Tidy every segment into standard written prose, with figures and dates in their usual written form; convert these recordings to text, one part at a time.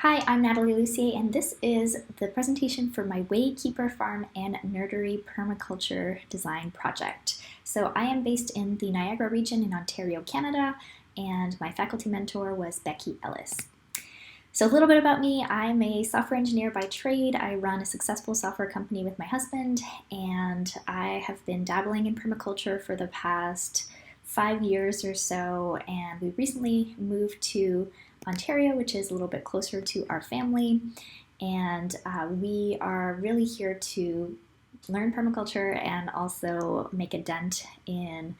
Hi, I'm Natalie Lucier, and this is the presentation for my Waykeeper Farm and Nerdery Permaculture Design Project. So I am based in the Niagara region in Ontario, Canada, and my faculty mentor was Becky Ellis. So a little bit about me, I'm a software engineer by trade. I run a successful software company with my husband, and I have been dabbling in permaculture for the past 5 years or so, and we recently moved to Ontario, which is a little bit closer to our family, and we are really here to learn permaculture and also make a dent in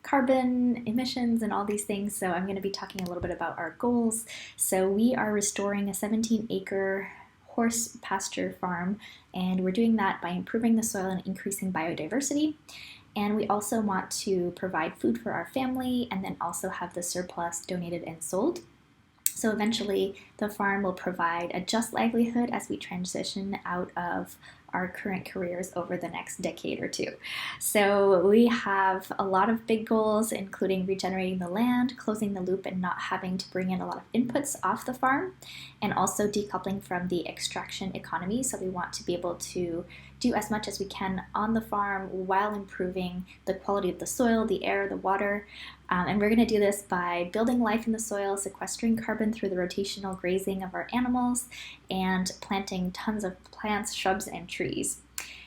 carbon emissions and all these things. So I'm going to be talking a little bit about our goals. So we are restoring a 17-acre horse pasture farm, and we're doing that by improving the soil and increasing biodiversity. And we also want to provide food for our family and then also have the surplus donated and sold. So eventually the farm will provide a just livelihood as we transition out of our current careers over the next decade or two. So we have a lot of big goals, including regenerating the land, closing the loop and not having to bring in a lot of inputs off the farm, and also decoupling from the extraction economy. So we want to be able to do as much as we can on the farm while improving the quality of the soil, the air, the water. And we're going to do this by building life in the soil, sequestering carbon through the rotational grazing of our animals, and planting tons of plants, shrubs, and trees.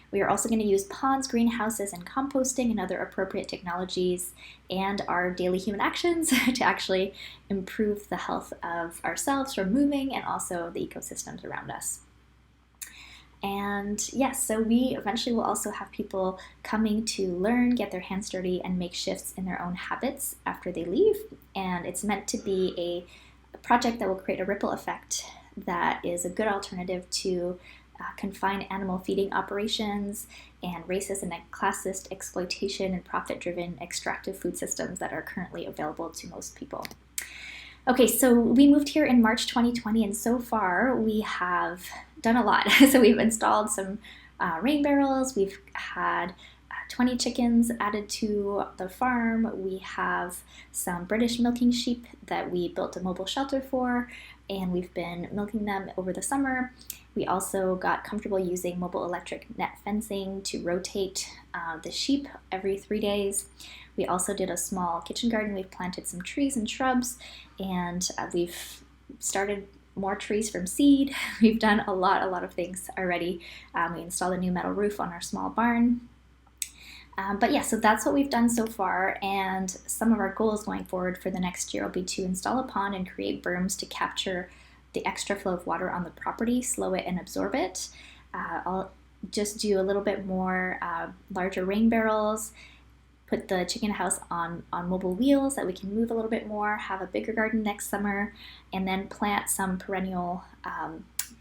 We are also going to use ponds, greenhouses, and composting and other appropriate technologies and our daily human actions to actually improve the health of ourselves from moving and also the ecosystems around us. And yes, so we eventually will also have people coming to learn, get their hands dirty, and make shifts in their own habits after they leave. And it's meant to be a project that will create a ripple effect that is a good alternative to confined animal feeding operations and racist and classist exploitation and profit-driven extractive food systems that are currently available to most people. Okay, so we moved here in March 2020, and so far we have done a lot. So we've installed some rain barrels, we've had 20 chickens added to the farm, we have some British milking sheep that we built a mobile shelter for, and we've been milking them over the summer. We also got comfortable using mobile electric net fencing to rotate the sheep every 3 days. We also did a small kitchen garden. We've planted some trees and shrubs, and we've started more trees from seed. We've done a lot of things already. We installed a new metal roof on our small barn. But yeah, so that's what we've done so far, and some of our goals going forward for the next year will be to install a pond and create berms to capture the extra flow of water on the property, slow it and absorb it. I'll just do a little bit more larger rain barrels, put the chicken house on mobile wheels that we can move a little bit more, have a bigger garden next summer, and then plant some perennial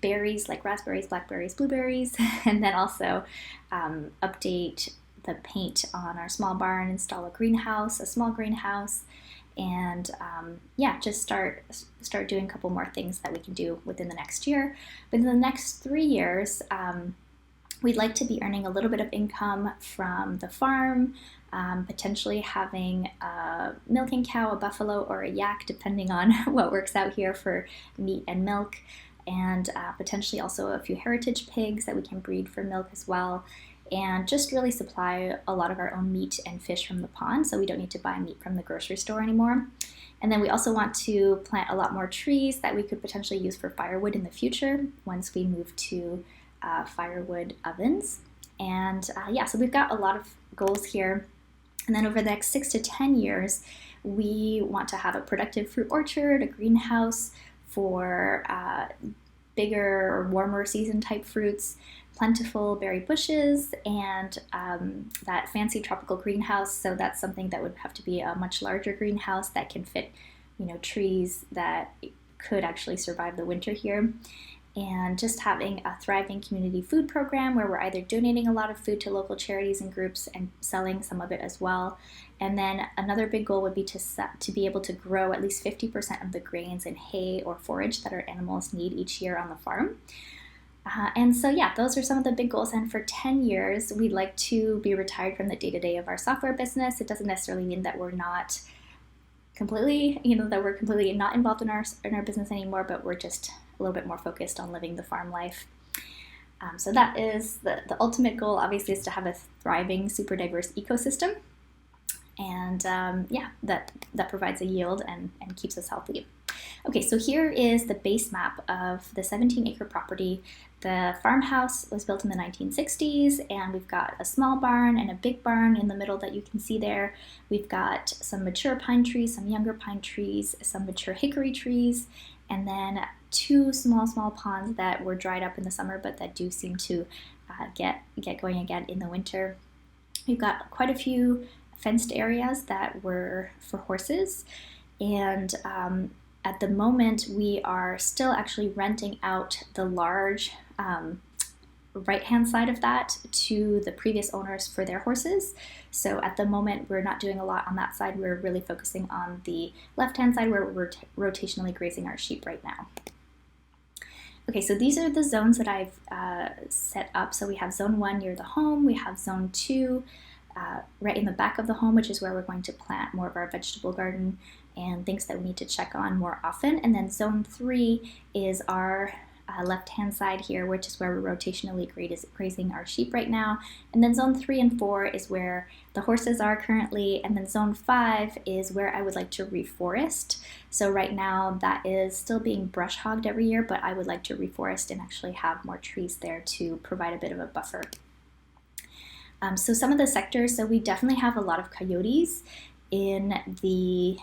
berries like raspberries, blackberries, blueberries, and then also update the paint on our small barn, install a small greenhouse, and just start doing a couple more things that we can do within the next year. But in the next 3 years, we'd like to be earning a little bit of income from the farm, potentially having a milking cow, a buffalo, or a yak, depending on what works out here for meat and milk, and potentially also a few heritage pigs that we can breed for milk as well, and just really supply a lot of our own meat and fish from the pond, so we don't need to buy meat from the grocery store anymore. And then we also want to plant a lot more trees that we could potentially use for firewood in the future once we move to firewood ovens. And so we've got a lot of goals here. And then over the next 6 to 10 years, we want to have a productive fruit orchard, a greenhouse for bigger or warmer season type fruits, plentiful berry bushes, and that fancy tropical greenhouse. So that's something that would have to be a much larger greenhouse that can fit, trees that could actually survive the winter here. And just having a thriving community food program where we're either donating a lot of food to local charities and groups and selling some of it as well. And then another big goal would be to be able to grow at least 50% of the grains and hay or forage that our animals need each year on the farm. Those are some of the big goals. And for 10 years, we'd like to be retired from the day-to-day of our software business. It doesn't necessarily mean that we're not completely not involved in our business anymore, but we're just a little bit more focused on living the farm life. So that is the ultimate goal, obviously, is to have a thriving, super diverse ecosystem. And that provides a yield and keeps us healthy. Okay, so here is the base map of the 17-acre property. The farmhouse was built in the 1960s, and we've got a small barn and a big barn in the middle that you can see there. We've got some mature pine trees, some younger pine trees, some mature hickory trees, and then 2 small ponds that were dried up in the summer, but that do seem to get going again in the winter. We've got quite a few fenced areas that were for horses, and at the moment we are still actually renting out the large right-hand side of that to the previous owners for their horses. So at the moment we're not doing a lot on that side. We're really focusing on the left-hand side where we're rotationally grazing our sheep right now. Okay, so these are the zones that I've set up. So we have zone 1 near the home, we have zone 2 right in the back of the home, which is where we're going to plant more of our vegetable garden and things that we need to check on more often. And then zone 3 is our left-hand side here, which is where we're rotationally grazing our sheep right now. And then zone 3 and 4 is where the horses are currently. And then zone 5 is where I would like to reforest. So right now that is still being brush hogged every year, but I would like to reforest and actually have more trees there to provide a bit of a buffer. So some of the sectors, so we definitely have a lot of coyotes in the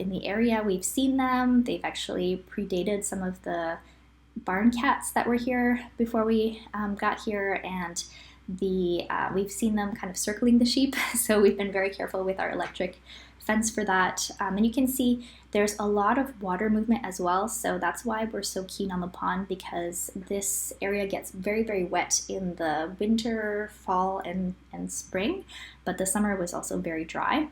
area. We've seen them. They've actually predated some of the barn cats that were here before we got here, and we've seen them kind of circling the sheep. So we've been very careful with our electric fence for that. And you can see there's a lot of water movement as well. So that's why we're so keen on the pond, because this area gets very, very wet in the winter, fall, and spring. But the summer was also very dry.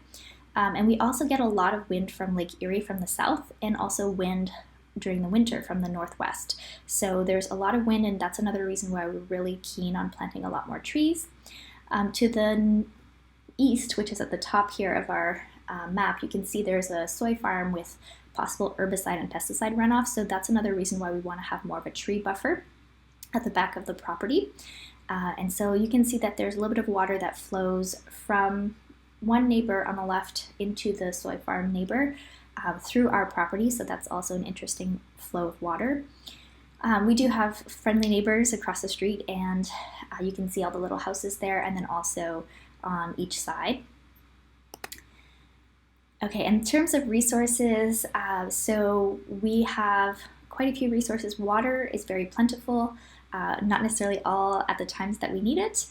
And we also get a lot of wind from Lake Erie from the south, and also wind during the winter from the northwest. So there's a lot of wind, and that's another reason why we're really keen on planting a lot more trees. To the east, which is at the top here of our map, you can see there's a soy farm with possible herbicide and pesticide runoff. So that's another reason why we want to have more of a tree buffer at the back of the property. And so you can see that there's a little bit of water that flows from one neighbor on the left into the soy farm neighbor through our property. So that's also an interesting flow of water. We do have friendly neighbors across the street, and you can see all the little houses there, and then also on each side. Okay, in terms of resources, so we have quite a few resources. Water is very plentiful, not necessarily all at the times that we need it,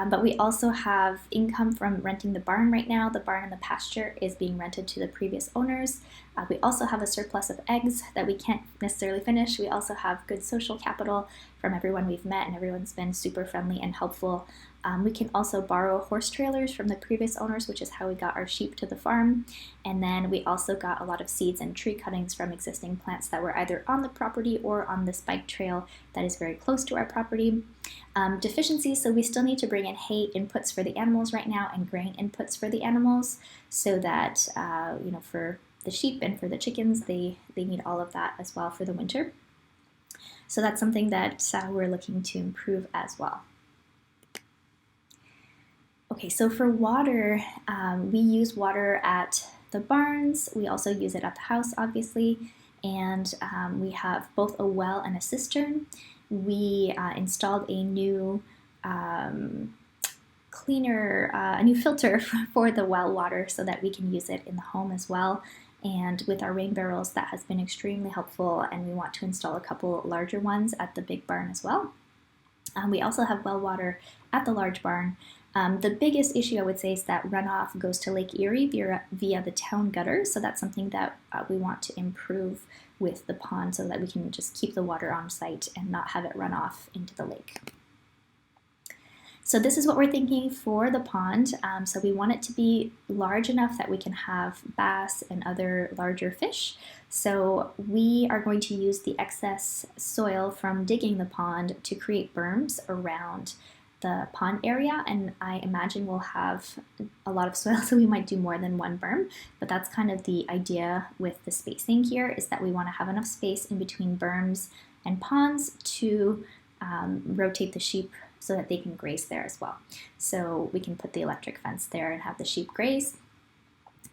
but we also have income from renting the barn right now. The barn and the pasture is being rented to the previous owners. We also have a surplus of eggs that we can't necessarily finish. We also have good social capital from everyone we've met, and everyone's been super friendly and helpful. We can also borrow horse trailers from the previous owners, which is how we got our sheep to the farm. And then we also got a lot of seeds and tree cuttings from existing plants that were either on the property or on this bike trail that is very close to our property. Deficiencies, so we still need to bring in hay inputs for the animals right now and grain inputs for the animals, so that, for the sheep and for the chickens, they need all of that as well for the winter. So that's something that we're looking to improve as well. Okay, so for water, we use water at the barns. We also use it at the house, obviously, and we have both a well and a cistern. We installed a new cleaner, a new filter for the well water so that we can use it in the home as well. And with our rain barrels, that has been extremely helpful, and we want to install a couple larger ones at the big barn as well. We also have well water at the large barn. The biggest issue, I would say, is that runoff goes to Lake Erie via the town gutter. So that's something that we want to improve with the pond, so that we can just keep the water on site and not have it run off into the lake. So this is what we're thinking for the pond. So we want it to be large enough that we can have bass and other larger fish. So we are going to use the excess soil from digging the pond to create berms around the pond area, and I imagine we'll have a lot of soil, so we might do more than one berm, but that's kind of the idea with the spacing here, is that we want to have enough space in between berms and ponds to rotate the sheep so that they can graze there as well. So we can put the electric fence there and have the sheep graze.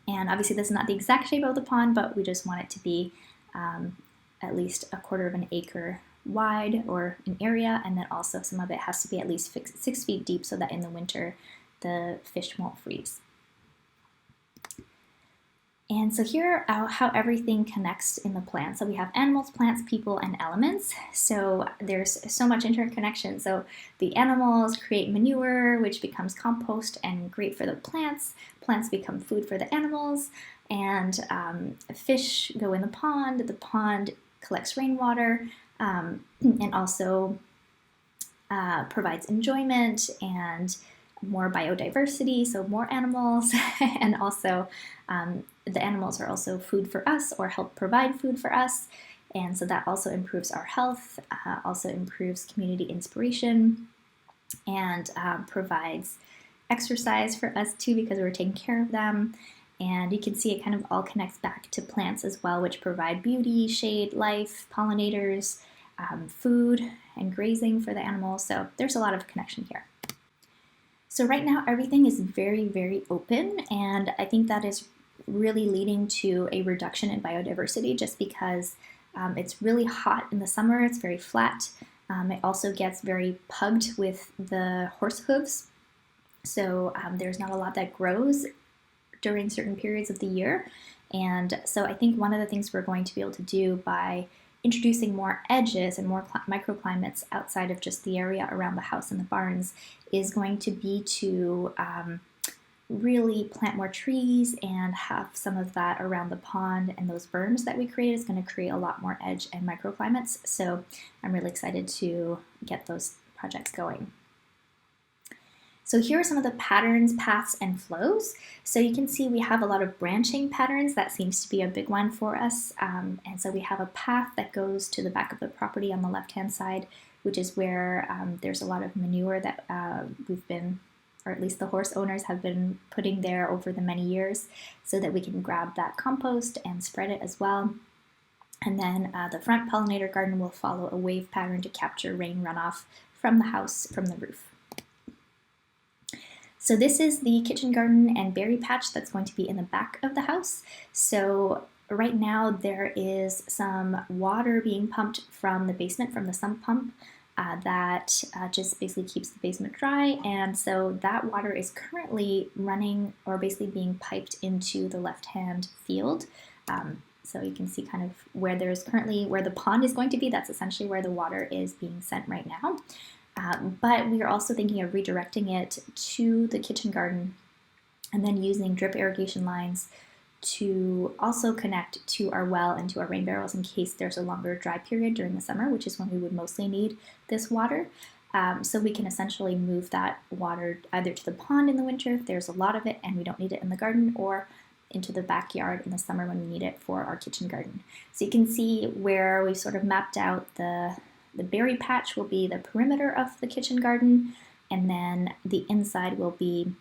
And obviously this is not the exact shape of the pond, but we just want it to be at least 1/4 of an acre wide or an area, and then also some of it has to be at least 6 feet deep so that in the winter the fish won't freeze. And so here are how everything connects in the plan. So we have animals, plants, people, and elements. So there's so much interconnection. So the animals create manure, which becomes compost and great for the plants. Plants become food for the animals. And fish go in the pond. The pond collects rainwater and also provides enjoyment and more biodiversity, so more animals, and also the animals are also food for us or help provide food for us, and so that also improves our health, also improves community inspiration, and provides exercise for us too because we're taking care of them. And you can see it kind of all connects back to plants as well, which provide beauty, shade, life, pollinators, food, and grazing for the animals. So there's a lot of connection here. So right now everything is very, very open, and I think that is really leading to a reduction in biodiversity just because it's really hot in the summer, it's very flat. It also gets very pugged with the horse hooves, so there's not a lot that grows during certain periods of the year. And so I think one of the things we're going to be able to do by introducing more edges and more microclimates outside of just the area around the house and the barns is going to be to really plant more trees and have some of that around the pond, and those berms that we created is going to create a lot more edge and microclimates. So I'm really excited to get those projects going. So here are some of the patterns, paths, and flows. So you can see we have a lot of branching patterns. That seems to be a big one for us. And so we have a path that goes to the back of the property on the left-hand side, which is where there's a lot of manure that we've been, or at least the horse owners have been putting there over the many years so that we can grab that compost and spread it as well. And then the front pollinator garden will follow a wave pattern to capture rain runoff from the house, from the roof. So this is the kitchen garden and berry patch that's going to be in the back of the house. So right now there is some water being pumped from the basement, from the sump pump, that just basically keeps the basement dry. And so that water is currently running or basically being piped into the left-hand field. So you can see kind of where there's currently, where the pond is going to be, that's essentially where the water is being sent right now. But we are also thinking of redirecting it to the kitchen garden and then using drip irrigation lines to also connect to our well and to our rain barrels in case there's a longer dry period during the summer, which is when we would mostly need this water. So we can essentially move that water either to the pond in the winter if there's a lot of it and we don't need it in the garden, or into the backyard in the summer when we need it for our kitchen garden. So you can see where we've sort of mapped out the berry patch will be the perimeter of the kitchen garden, and then the inside will be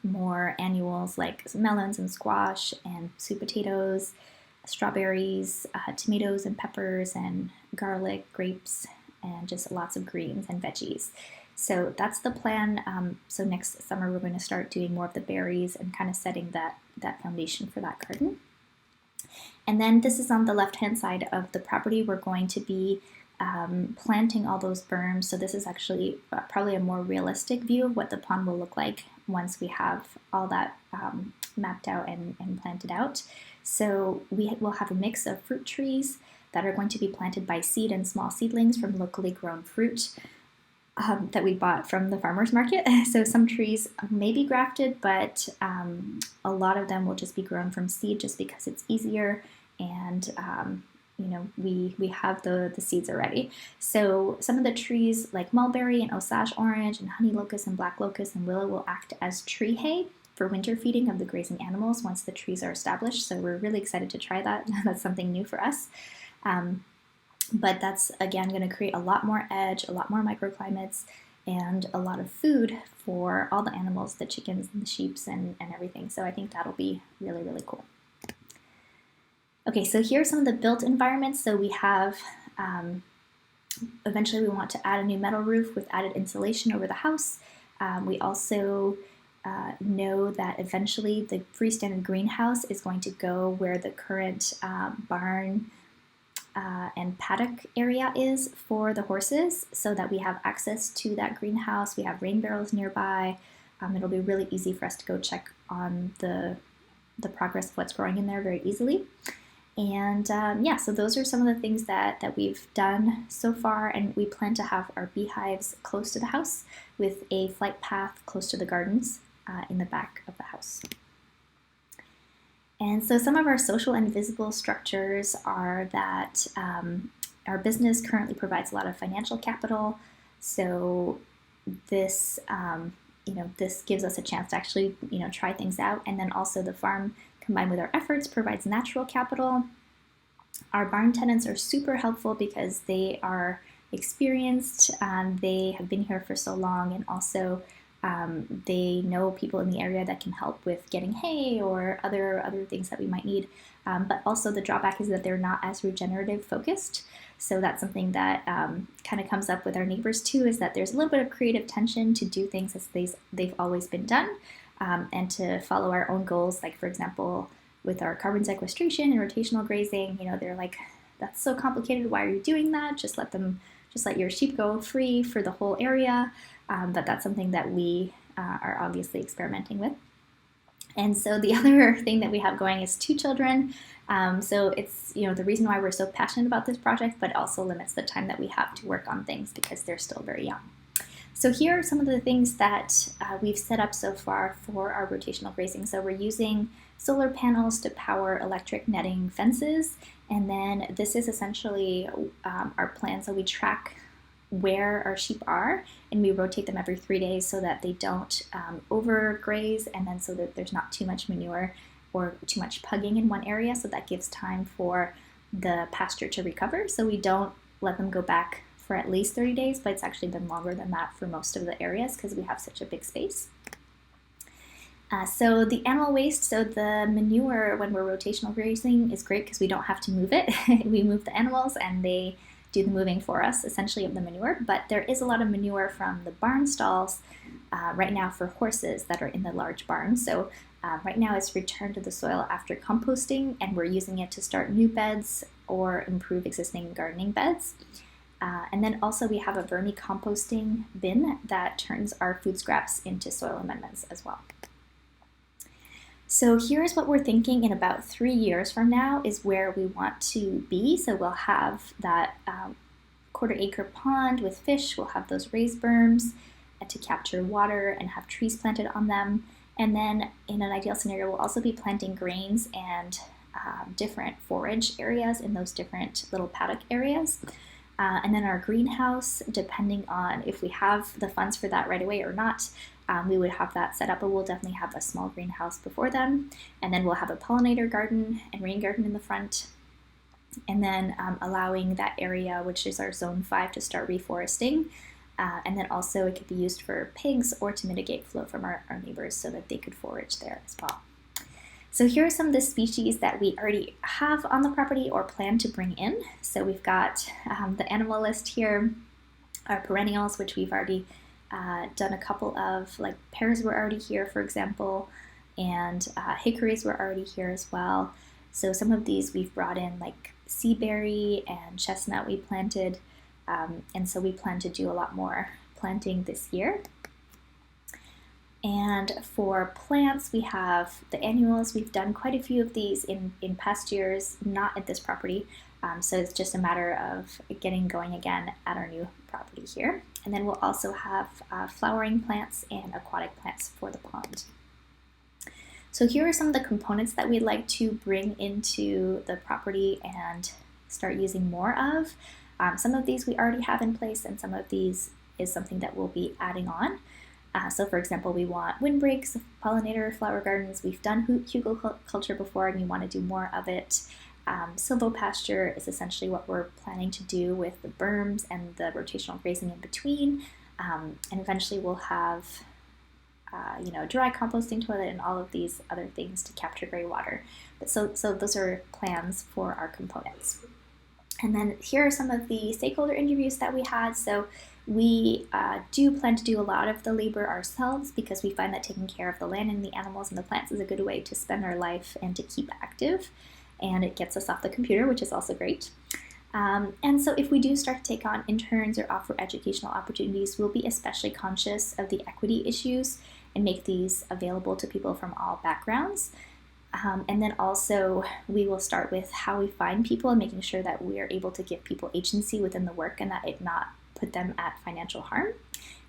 more annuals like melons and squash and sweet potatoes, strawberries, tomatoes and peppers and garlic, grapes, and just lots of greens and veggies. So that's the plan. So next summer we're going to start doing more of the berries and kind of setting that foundation for that garden. And then this is on the left-hand side of the property. We're going to be planting all those berms. So this is actually probably a more realistic view of what the pond will look like once we have all that mapped out and planted out. So we will have a mix of fruit trees that are going to be planted by seed and small seedlings from locally grown fruit that we bought from the farmer's market. So some trees may be grafted, but a lot of them will just be grown from seed just because it's easier, and you know, we have the seeds already. So some of the trees like mulberry and Osage orange and honey locust and black locust and willow will act as tree hay for winter feeding of the grazing animals once the trees are established. So we're really excited to try that. That's something new for us. But that's, again, going to create a lot more edge, a lot more microclimates, and a lot of food for all the animals, the chickens and the sheep and everything. So I think that'll be really, really cool. Okay, so here are some of the built environments. So we have Eventually, we want to add a new metal roof with added insulation over the house. We also know that eventually the freestanding greenhouse is going to go where the current barn and paddock area is for the horses, so that we have access to that greenhouse. We have rain barrels nearby. It'll be really easy for us to go check on the progress of what's growing in there very easily. And yeah, so those are some of the things that we've done so far, and we plan to have our beehives close to the house with a flight path close to the gardens in the back of the house. And so some of our social and visible structures are that our business currently provides a lot of financial capital. So this, this gives us a chance to actually, try things out. And then also the farm combined with our efforts provides natural capital. Our barn tenants are super helpful because they are experienced. They have been here for so long, and also they know people in the area that can help with getting hay or other things that we might need. But also the drawback is that they're not as regenerative focused. So that's something that kind of comes up with our neighbors too, is that there's a little bit of creative tension to do things as they've always been done, and to follow our own goals. Like, for example, with our carbon sequestration and rotational grazing, they're like, that's so complicated. Why are you doing that? Just let your sheep go free for the whole area. But that's something that we are obviously experimenting with. And so the other thing that we have going is 2 children. So it's, the reason why we're so passionate about this project, but also limits the time that we have to work on things because they're still very young. So here are some of the things that we've set up so far for our rotational grazing. So we're using solar panels to power electric netting fences. And then this is essentially our plan. So we track where our sheep are, and we rotate them every 3 days so that they don't overgraze, and then so that there's not too much manure or too much pugging in one area, so that gives time for the pasture to recover. So we don't let them go back for at least 30 days, but it's actually been longer than that for most of the areas because we have such a big space. So the animal waste, so the manure when we're rotational grazing is great because we don't have to move it. We move the animals and they do the moving for us, essentially, of the manure. But there is a lot of manure from the barn stalls right now for horses that are in the large barn. So right now it's returned to the soil after composting, and we're using it to start new beds or improve existing gardening beds. And then also we have a vermicomposting bin that turns our food scraps into soil amendments as well. So here's what we're thinking in about 3 years from now is where we want to be. So we'll have that 1/4 acre pond with fish. We'll have those raised berms to capture water and have trees planted on them. And then in an ideal scenario, we'll also be planting grains and different forage areas in those different little paddock areas. And then our greenhouse, depending on if we have the funds for that right away or not, we would have that set up, but we'll definitely have a small greenhouse before then. And then we'll have a pollinator garden and rain garden in the front. And then allowing that area, which is our zone 5, to start reforesting. And then also it could be used for pigs or to mitigate flow from our neighbors so that they could forage there as well. So here are some of the species that we already have on the property or plan to bring in. So we've got the animal list here, our perennials, which we've already done a couple of, like pears were already here, for example, and hickories were already here as well. So some of these we've brought in, like seaberry and chestnut we planted, and so we plan to do a lot more planting this year. And for plants, we have the annuals. We've done quite a few of these in past years, not at this property. So it's just a matter of getting going again at our new property here. And then we'll also have flowering plants and aquatic plants for the pond. So here are some of the components that we'd like to bring into the property and start using more of. Some of these we already have in place, and some of these is something that we'll be adding on. So for example, we want windbreaks, pollinator flower gardens. We've done hugelkultur before and we want to do more of it. Silvopasture is essentially what we're planning to do with the berms and the rotational grazing in between. And eventually we'll have dry composting toilet and all of these other things to capture gray water. But so those are plans for our components. And then here are some of the stakeholder interviews that we had. So we do plan to do a lot of the labor ourselves because we find that taking care of the land and the animals and the plants is a good way to spend our life and to keep active. And it gets us off the computer, which is also great. And so if we do start to take on interns or offer educational opportunities, we'll be especially conscious of the equity issues and make these available to people from all backgrounds. And then also we will start with how we find people and making sure that we are able to give people agency within the work and that it not put them at financial harm.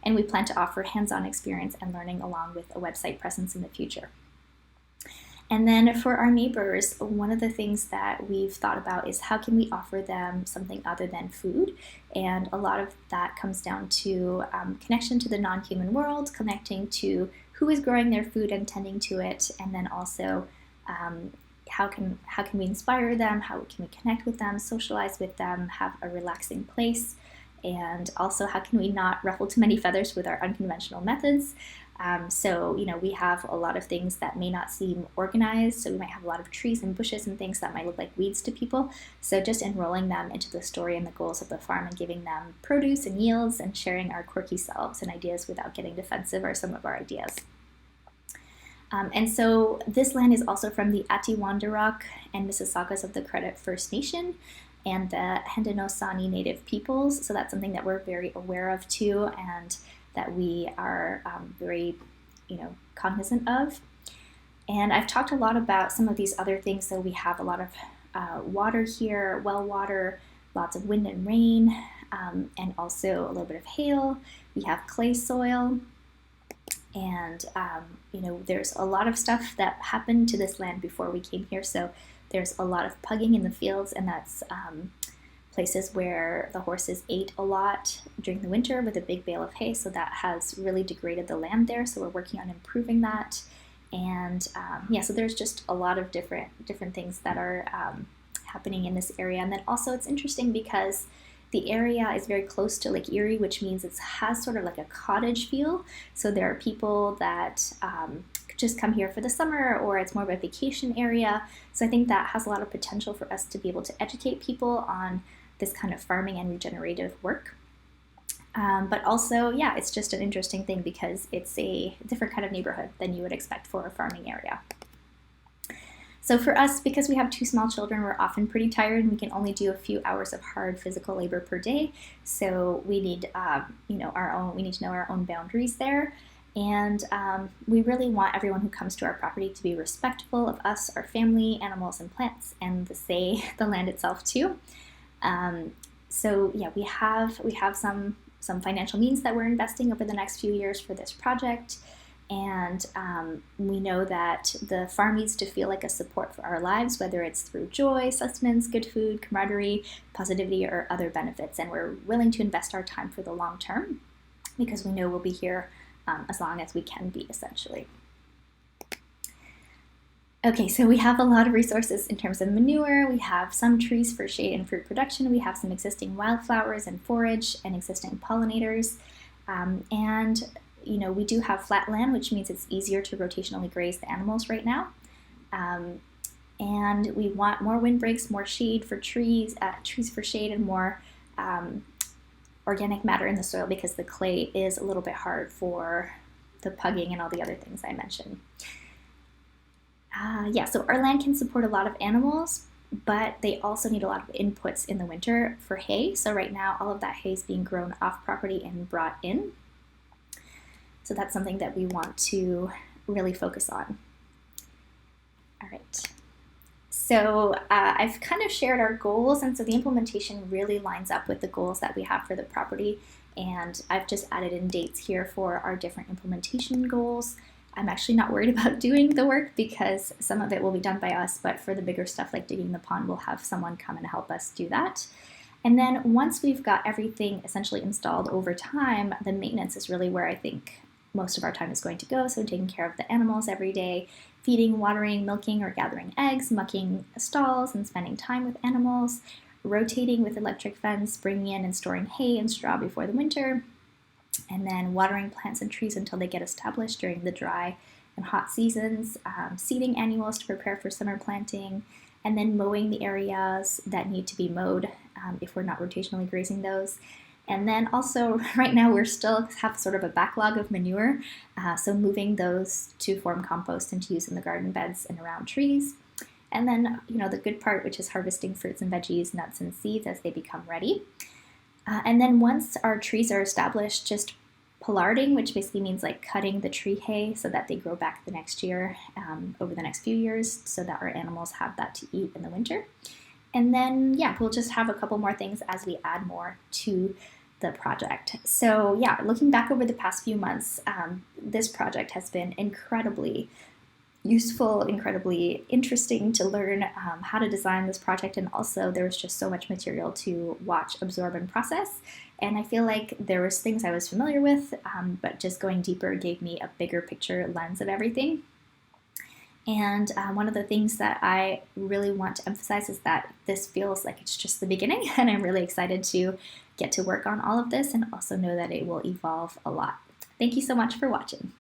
And we plan to offer hands-on experience and learning along with a website presence in the future. And then for our neighbors, one of the things that we've thought about is how can we offer them something other than food? And a lot of that comes down to connection to the non-human world, connecting to who is growing their food and tending to it, and then also how can we inspire them, how can we connect with them, socialize with them, have a relaxing place, and also how can we not ruffle too many feathers with our unconventional methods. So, we have a lot of things that may not seem organized. So we might have a lot of trees and bushes and things that might look like weeds to people. So just enrolling them into the story and the goals of the farm and giving them produce and yields and sharing our quirky selves and ideas without getting defensive are some of our ideas. And so this land is also from the Atiwandarok and Mississaugas of the Credit First Nation and the Haudenosaunee Native peoples. So that's something that we're very aware of too, and that we are very, cognizant of. And I've talked a lot about some of these other things. So we have a lot of water here, well water, lots of wind and rain, and also a little bit of hail. We have clay soil. And, there's a lot of stuff that happened to this land before we came here. So there's a lot of pugging in the fields, and that's places where the horses ate a lot during the winter with a big bale of hay. So that has really degraded the land there. So we're working on improving that. And so there's just a lot of different things that are happening in this area. And then also it's interesting because the area is very close to Lake Erie, which means it has sort of like a cottage feel. So there are people that just come here for the summer, or it's more of a vacation area. So I think that has a lot of potential for us to be able to educate people on this kind of farming and regenerative work. But also, it's just an interesting thing because it's a different kind of neighborhood than you would expect for a farming area. So for us, because we have two small children, we're often pretty tired and we can only do a few hours of hard physical labor per day. So we need, we need to know our own boundaries there. And we really want everyone who comes to our property to be respectful of us, our family, animals, and plants, and the land itself too. We have some financial means that we're investing over the next few years for this project. And we know that the farm needs to feel like a support for our lives, whether it's through joy, sustenance, good food, camaraderie, positivity, or other benefits. And we're willing to invest our time for the long term because we know we'll be here as long as we can be, essentially. Okay, so we have a lot of resources in terms of manure. We have some trees for shade and fruit production. We have some existing wildflowers and forage and existing pollinators. We do have flat land, which means it's easier to rotationally graze the animals right now. And we want more windbreaks, more shade for trees for shade, and more organic matter in the soil because the clay is a little bit hard for the pugging and all the other things I mentioned. So our land can support a lot of animals, but they also need a lot of inputs in the winter for hay. So right now, all of that hay is being grown off property and brought in. So that's something that we want to really focus on. All right. So I've kind of shared our goals, and so the implementation really lines up with the goals that we have for the property. And I've just added in dates here for our different implementation goals. I'm actually not worried about doing the work because some of it will be done by us, but for the bigger stuff like digging the pond, we'll have someone come and help us do that. And then once we've got everything essentially installed over time, the maintenance is really where I think most of our time is going to go. So taking care of the animals every day, feeding, watering, milking, or gathering eggs, mucking stalls, and spending time with animals, rotating with electric fence, bringing in and storing hay and straw before the winter, and then watering plants and trees until they get established during the dry and hot seasons, seeding annuals to prepare for summer planting, and then mowing the areas that need to be mowed if we're not rotationally grazing those. And then also right now we're still have sort of a backlog of manure, so moving those to form compost and to use in the garden beds and around trees. And then, the good part, which is harvesting fruits and veggies, nuts and seeds as they become ready. And then once our trees are established, just pollarding, which basically means like cutting the tree hay so that they grow back the next year, over the next few years, so that our animals have that to eat in the winter. And then, we'll just have a couple more things as we add more to the project. So looking back over the past few months, this project has been incredibly useful, incredibly interesting to learn how to design this project, and also there was just so much material to watch, absorb, and process. And I feel like there was things I was familiar with, but just going deeper gave me a bigger picture lens of everything. And one of the things that I really want to emphasize is that this feels like it's just the beginning, and I'm really excited to get to work on all of this and also know that it will evolve a lot. Thank you so much for watching.